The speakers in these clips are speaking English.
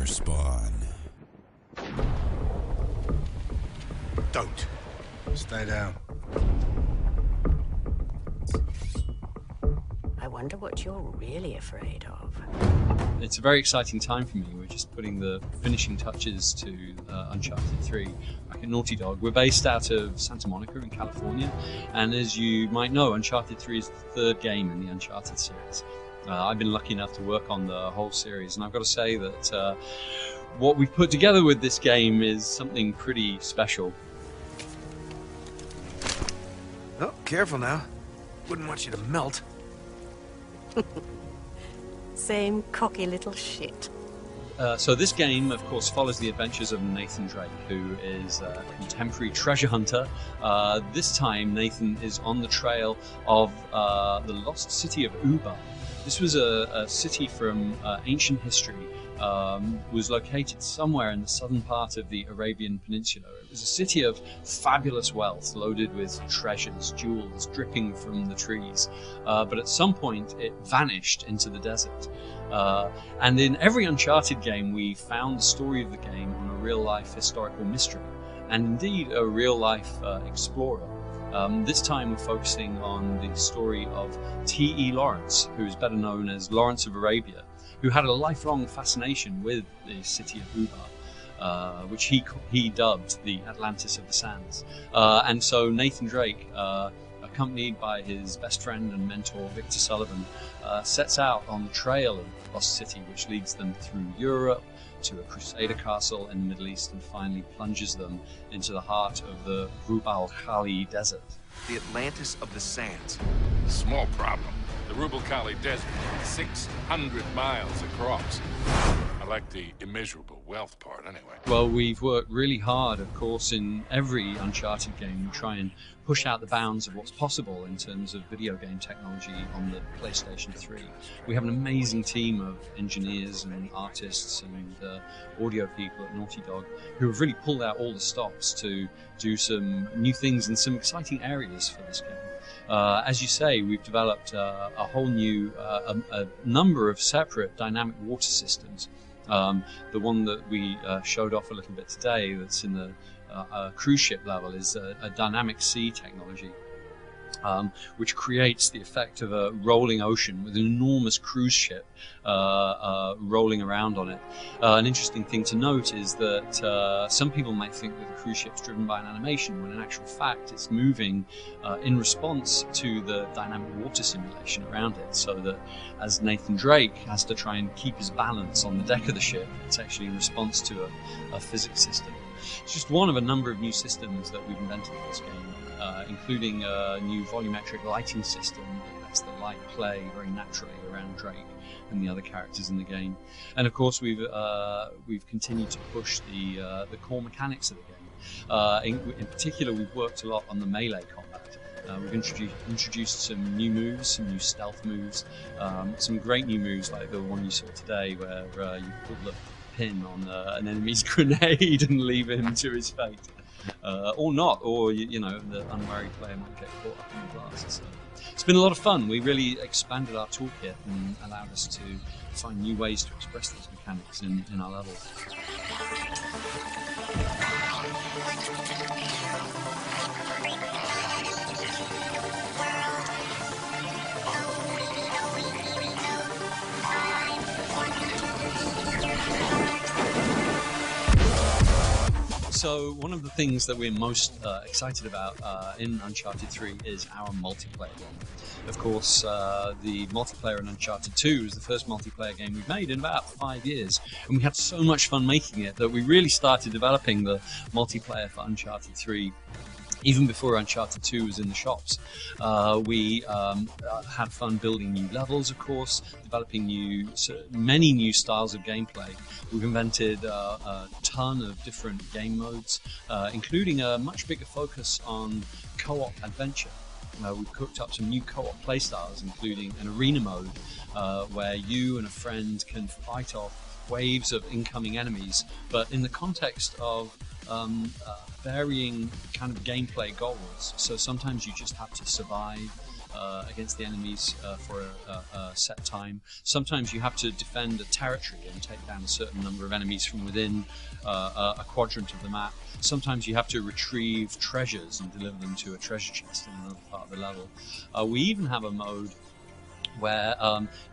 Predator spawn. Don't. Stay down. I wonder what you're really afraid of. It's a very exciting time for me. We're just putting the finishing touches to Uncharted 3 back at Naughty Dog. We're based out of Santa Monica in California, and as you might know, Uncharted 3 is the third game in the Uncharted series. I've been lucky enough to work on the whole series, and I've got to say that what we've put together with this game is something pretty special. Oh, careful now. Wouldn't want you to melt. Same cocky little shit. So this game, of course, follows the adventures of Nathan Drake, who is a contemporary treasure hunter. This time, Nathan is on the trail of the lost city of Uba. This was a city from ancient history, was located somewhere in the southern part of the Arabian Peninsula. It was a city of fabulous wealth, loaded with treasures, jewels dripping from the trees. But at some point, it vanished into the desert. And in every Uncharted game, we found the story of the game on a real-life historical mystery, and indeed a real-life explorer. This time we're focusing on the story of T.E. Lawrence, who is better known as Lawrence of Arabia, who had a lifelong fascination with the city of Uba, which he dubbed the Atlantis of the Sands. And so Nathan Drake, accompanied by his best friend and mentor Victor Sullivan, sets out on the trail of the lost city, which leads them through Europe to a Crusader castle in the Middle East, and finally plunges them into the heart of the Rub al-Khali desert. The Atlantis of the Sands. Small problem. The Rub al-Khali desert, 600 miles across. I like the immeasurable wealth part, anyway. Well, we've worked really hard, of course, in every Uncharted game. We try and push out the bounds of what's possible in terms of video game technology on the PlayStation 3. We have an amazing team of engineers and artists and audio people at Naughty Dog who have really pulled out all the stops to do some new things in some exciting areas for this game. As you say, we've developed a whole new, a number of separate dynamic water systems. The one that we showed off a little bit today, that's in the cruise ship level, is a dynamic sea technology, which creates the effect of a rolling ocean with an enormous cruise ship rolling around on it. An interesting thing to note is that some people might think that the cruise ship's driven by an animation, when in actual fact it's moving in response to the dynamic water simulation around it, so that as Nathan Drake has to try and keep his balance on the deck of the ship, it's actually in response to a physics system. It's just one of a number of new systems that we've invented for this game, including a new volumetric lighting system that lets the light play very naturally around Drake and the other characters in the game. And of course, we've continued to push the core mechanics of the game. In particular, we've worked a lot on the melee combat. We've introduced some new moves, some new stealth moves, some great new moves like the one you saw today, where you pull the pin on an enemy's grenade and leave him to his fate. Or not, or you know, the unwary player might get caught up in the glass. So it's been a lot of fun. We really expanded our toolkit and allowed us to find new ways to express these mechanics in our levels. So one of the things that we're most excited about in Uncharted 3 is our multiplayer game. Of course, the multiplayer in Uncharted 2 is the first multiplayer game we've made in about 5 years, and we had so much fun making it that we really started developing the multiplayer for Uncharted 3 even before Uncharted 2 was in the shops. We had fun building new levels, of course, developing many new styles of gameplay. We've invented a ton of different game modes, including a much bigger focus on co-op adventure. We've cooked up some new co-op playstyles, including an arena mode, where you and a friend can fight off waves of incoming enemies, but in the context of varying kind of gameplay goals. So sometimes you just have to survive, against the enemies for a set time. Sometimes you have to defend a territory and take down a certain number of enemies from within a quadrant of the map. Sometimes you have to retrieve treasures and deliver them to a treasure chest in another part of the level. We even have a mode where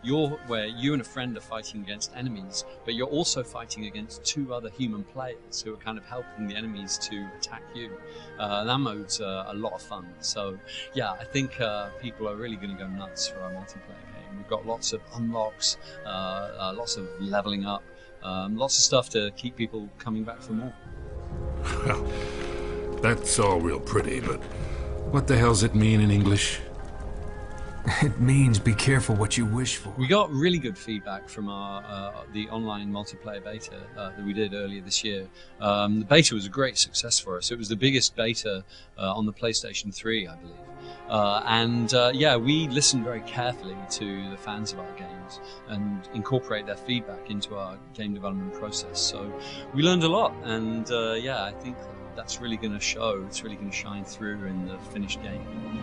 you and a friend are fighting against enemies, but you're also fighting against 2 other human players who are kind of helping the enemies to attack you. That mode's a lot of fun. So yeah, I think people are really going to go nuts for our multiplayer game. We've got lots of unlocks, lots of leveling up, lots of stuff to keep people coming back for more. Well, that's all real pretty, but what the hell's it mean in English? It means be careful what you wish for. We got really good feedback from the online multiplayer beta that we did earlier this year. The beta was a great success for us. It was the biggest beta on the PlayStation 3, I believe. Yeah, we listen very carefully to the fans of our games and incorporate their feedback into our game development process. So we learned a lot, and yeah, I think that's really going to show. It's really going to shine through in the finished game.